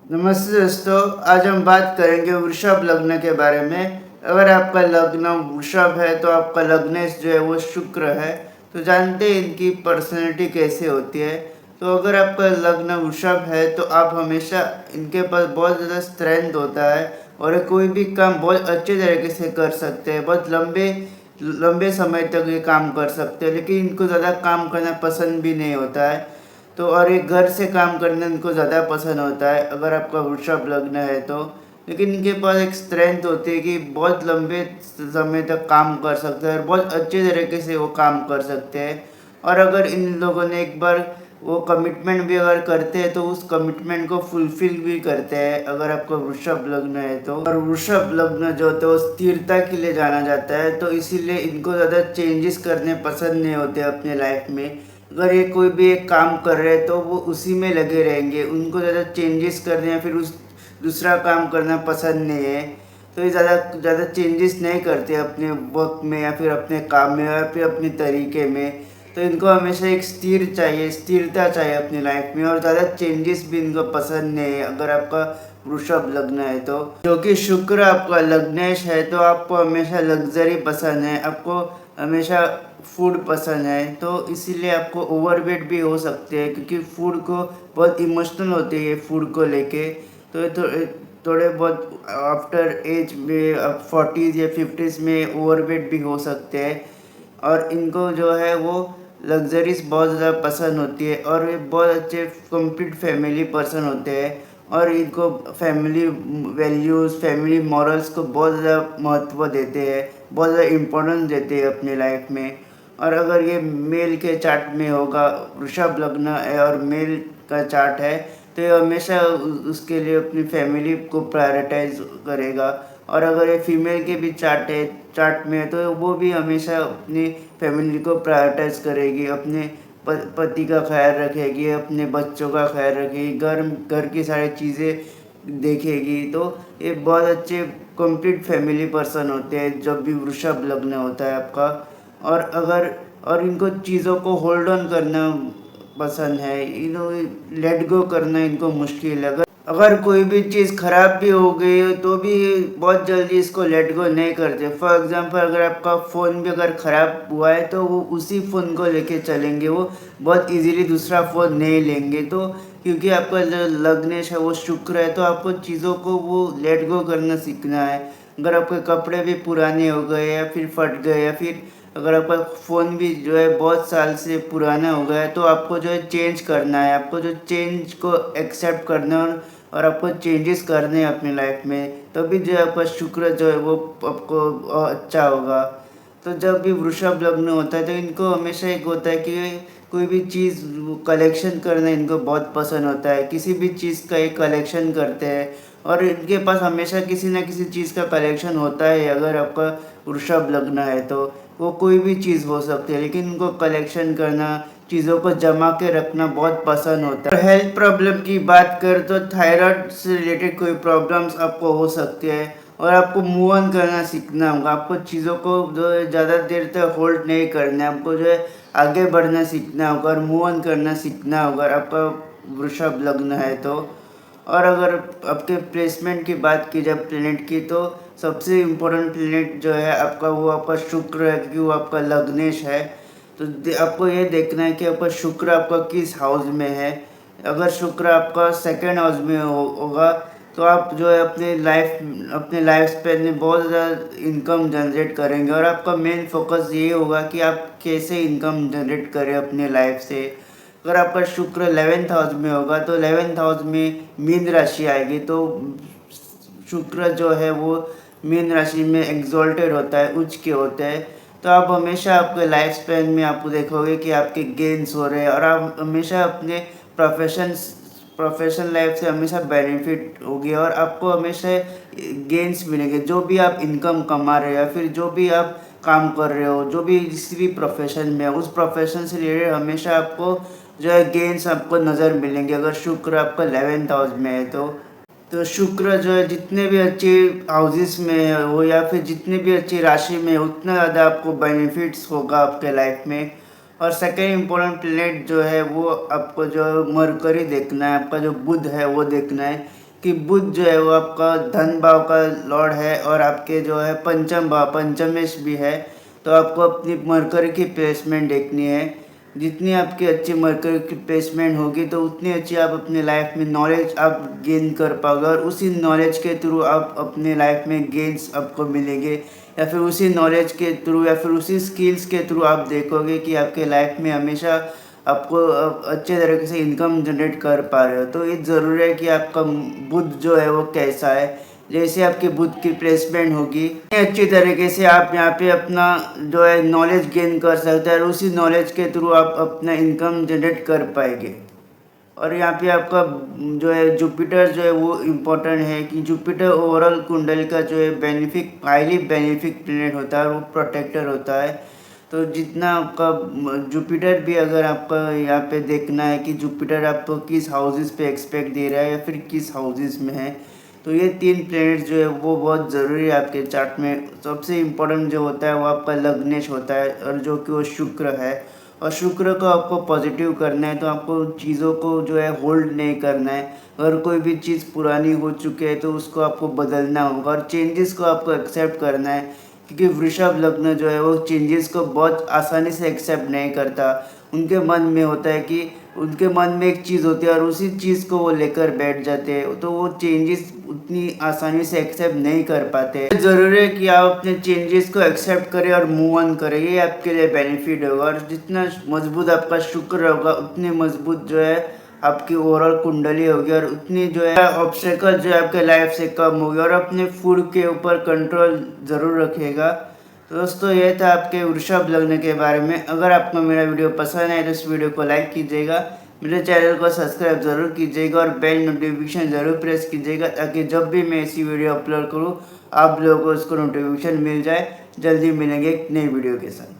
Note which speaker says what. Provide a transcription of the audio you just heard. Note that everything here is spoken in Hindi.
Speaker 1: नमस्ते दोस्तों। आज हम बात करेंगे वृषभ लग्न के बारे में। अगर आपका लग्न वृषभ है तो आपका लग्नेश जो है वो शुक्र है। तो जानते हैं इनकी पर्सनैलिटी कैसे होती है। तो अगर आपका लग्न वृषभ है तो आप हमेशा इनके पास बहुत ज़्यादा स्ट्रेंथ होता है और ये कोई भी काम बहुत अच्छे तरीके से कर सकते हैं। बहुत लंबे लंबे समय तक ये काम कर सकते हैं, लेकिन इनको ज़्यादा काम करना पसंद भी नहीं होता है। तो और एक घर से काम करना इनको ज़्यादा पसंद होता है अगर आपका वृषभ लग्न है तो। लेकिन इनके पास एक स्ट्रेंथ होती है कि बहुत लंबे समय तक काम कर सकते हैं और बहुत अच्छे तरीके से वो काम कर सकते हैं। और अगर इन लोगों ने एक बार वो कमिटमेंट भी अगर करते हैं तो उस कमिटमेंट को फुलफिल भी करते हैं अगर आपका वृषभ लग्न है तो। और वृषभ लग्न जो होता है वो स्थिरता के लिए जाना जाता है, तो इसीलिए इनको ज़्यादा चेंजेस करने पसंद नहीं होते अपने लाइफ में। अगर ये कोई भी एक काम कर रहे हैं तो वो उसी में लगे रहेंगे, उनको ज़्यादा चेंजेस करने या फिर उस दूसरा काम करना पसंद नहीं है। तो ये ज़्यादा ज़्यादा चेंजेस नहीं करते अपने वक्त में या फिर अपने काम में या फिर अपने तरीके में। तो इनको हमेशा एक स्थिरता चाहिए अपनी लाइफ में, और ज़्यादा चेंजेस भी इनको पसंद नहीं है अगर आपका वृषभ लग्न है तो। क्योंकि शुक्र आपका लग्नेश है तो आपको हमेशा लग्जरी पसंद है, आपको हमेशा फूड पसंद है, तो इसीलिए आपको ओवरवेट भी हो सकते हैं क्योंकि फूड को बहुत इमोशनल होती है फूड को लेके। तो ये थोड़े बहुत आफ्टर एज में 40s या 50s में ओवरवेट भी हो सकते हैं। और इनको जो है वो लग्जरीज बहुत ज़्यादा पसंद होती है और ये बहुत अच्छे कंप्लीट फैमिली पर्सन होते हैं। और इनको फैमिली वैल्यूज़, फैमिली मॉरल्स को बहुत ज़्यादा महत्व देते हैं, बहुत ज़्यादा इम्पोर्टेंस देते हैं अपनी लाइफ में। और अगर ये मेल के चार्ट में होगा, वृषभ लग्न है और मेल का चार्ट है, तो ये हमेशा उसके लिए अपनी फैमिली को प्रायोरिटाइज करेगा। और अगर ये फीमेल के भी चार्ट में है तो वो भी हमेशा अपनी फैमिली को प्रायोरिटाइज करेगी, अपने पति का ख्याल रखेगी, अपने बच्चों का ख्याल रखेगी, घर घर की सारी चीज़ें देखेगी। तो ये बहुत अच्छे कंप्लीट फैमिली पर्सन होते हैं जब भी वृषभ लग्न होता है आपका। और इनको चीज़ों को होल्ड ऑन करना पसंद है, लेट गो करना इनको मुश्किल है। अगर कोई भी चीज़ ख़राब भी हो गई हो तो भी बहुत जल्दी इसको लेट गो नहीं करते। फॉर एग्ज़ाम्पल अगर आपका फ़ोन भी अगर ख़राब हुआ है तो वो उसी फ़ोन को लेके चलेंगे, वो बहुत इजीली दूसरा फ़ोन नहीं लेंगे। तो क्योंकि आपका जो लग्नेश है वो शुक्र है, तो आपको चीज़ों को वो लेट गो करना सीखना है। अगर आपके कपड़े भी पुराने हो गए या फिर फट गए या फिर अगर आपका फ़ोन भी जो है बहुत साल से पुराना हो गया है, तो आपको जो है चेंज करना है, आपको जो चेंज को एक्सेप्ट करना है और आपको चेंजेस करने हैं अपनी लाइफ में, तभी जो है आपका शुक्र जो है वो आपको अच्छा होगा। तो जब भी वृषभ लग्न होता है तो इनको हमेशा एक होता है कि कोई भी चीज़ कलेक्शन करना इनको बहुत पसंद होता है, किसी भी चीज़ का एक कलेक्शन करते हैं। और इनके पास हमेशा किसी ना किसी चीज़ का कलेक्शन होता है अगर आपका वृषभ लग्न है तो। वो कोई भी चीज़ हो सकती है, लेकिन उनको कलेक्शन करना, चीज़ों को जमा के रखना बहुत पसंद होता है। हेल्थ प्रॉब्लम की बात करें तो थायराइड से रिलेटेड कोई प्रॉब्लम्स आपको हो सकती है और आपको मूव ऑन करना सीखना होगा। आपको चीज़ों को जो है ज़्यादा देर तक होल्ड नहीं करना है, आपको जो है आगे बढ़ना सीखना होगा और मूव ऑन करना सीखना होगा आपका वृषभ लग्न है तो। और अगर आपके प्लेसमेंट की बात की जाए प्लेनेट की, तो सबसे इम्पोर्टेंट प्लेनेट जो है आपका वो आपका शुक्र है क्योंकि वो आपका लग्नेश है। तो आपको ये देखना है कि आपका शुक्र आपका किस हाउस में है। अगर शुक्र आपका सेकंड हाउस में होगा तो आप जो है अपने लाइफ स्पेन में बहुत ज़्यादा इनकम जनरेट करेंगे और आपका मेन फोकस ये होगा कि आप कैसे इनकम जनरेट करें अपने लाइफ से। अगर आपका शुक्र 11th हाउस में होगा तो 11th हाउस में मीन राशि आएगी, तो शुक्र जो है वो मीन राशि में एग्जॉल्टेड होता है, उच्च के होते हैं। तो आप हमेशा आपके लाइफ स्पैन में आप देखोगे कि आपके गेन्स हो रहे हैं और आप हमेशा अपने प्रोफेशनल लाइफ से हमेशा बेनिफिट होगी और आपको हमेशा गेन्स मिलेंगे। जो भी आप इनकम कमा रहे हो या फिर जो भी आप काम कर रहे हो, जो भी किसी भी प्रोफेशन में उस प्रोफेशन से रिलेटेड हमेशा आपको जो है गेन्स आपको नज़र मिलेंगे अगर शुक्र आपका 11th हाउस में है तो शुक्र जो है जितने भी अच्छे हाउसेस में हो या फिर जितनी भी अच्छी राशि में उतना ज़्यादा आपको बेनिफिट्स होगा आपके लाइफ में। और सेकेंड इम्पोर्टेंट प्लेनेट जो है वो आपको जो मरकरी देखना है, आपका जो बुध है वो देखना है कि बुध जो है वो आपका धन भाव का लॉर्ड है और आपके जो है पंचम भाव पंचमेश भी है। तो आपको अपनी मरकरी की प्लेसमेंट देखनी है। जितनी आपकी अच्छी मरकरी की प्लेसमेंट होगी तो उतनी अच्छी आप अपने लाइफ में नॉलेज आप गेन कर पाओगे और उसी नॉलेज के थ्रू आप अपने लाइफ में गेन्स आपको मिलेंगे, या फिर उसी नॉलेज के थ्रू या फिर उसी स्किल्स के थ्रू आप देखोगे कि आपके लाइफ में हमेशा आपको अच्छे तरीके से इनकम जनरेट कर पा रहे हो। तो ये ज़रूरी है कि आपका बुध जो है वो कैसा है। जैसे आपकी बुध की प्लेसमेंट होगी अच्छी तरीके से आप यहाँ पे अपना जो है नॉलेज गेन कर सकते हैं और उसी नॉलेज के थ्रू आप अपना इनकम जनरेट कर पाएंगे। और यहाँ पे आपका जो है जुपिटर जो है वो इम्पोर्टेंट है कि जुपिटर ओवरऑल कुंडल का जो है हाईली बेनिफिक प्लेनेट होता है, वो प्रोटेक्टर होता है। तो जितना आपका जुपिटर भी अगर आपका यहाँ पे देखना है कि जुपिटर आपको किस हाउसेस पे एक्सपेक्ट दे रहा है या फिर किस हाउसेस में है, तो ये 3 प्लैनेट्स जो है वो बहुत ज़रूरी है आपके चार्ट में। सबसे इम्पोर्टेंट जो होता है वो आपका लग्नेश होता है और जो कि वो शुक्र है। और शुक्र को आपको पॉजिटिव करना है तो आपको चीज़ों को जो है होल्ड नहीं करना है। अगर कोई भी चीज़ पुरानी हो चुकी है तो उसको आपको बदलना होगा और चेंजेस को आपको एक्सेप्ट करना है, क्योंकि वृषभ लग्न जो है वो चेंजेस को बहुत आसानी से एक्सेप्ट नहीं करता। उनके मन में होता है कि उनके मन में एक चीज़ होती है और उसी चीज़ को वो लेकर बैठ जाते हैं, तो वो चेंजेस उतनी आसानी से एक्सेप्ट नहीं कर पाते। ज़रूरी है कि आप अपने चेंजेस को एक्सेप्ट करें और मूव ऑन करें, ये आपके लिए बेनिफिट होगा। और जितना मजबूत आपका शुक्र होगा उतनी मजबूत जो है आपकी ओवरऑल कुंडली होगी और उतनी जो है ऑब्स्टेकल जो है आपके लाइफ से कम होगी और अपने फूड के ऊपर कंट्रोल ज़रूर रखेगा। तो दोस्तों ये था आपके वृषभ लग्न के बारे में। अगर आपको मेरा वीडियो पसंद है तो इस वीडियो को लाइक कीजिएगा, मेरे चैनल को सब्सक्राइब ज़रूर कीजिएगा और बेल नोटिफिकेशन ज़रूर प्रेस कीजिएगा, ताकि जब भी मैं ऐसी वीडियो अपलोड करूँ आप लोगों को उसको नोटिफिकेशन मिल जाए। जल्दी मिलेंगे एक नई वीडियो के साथ।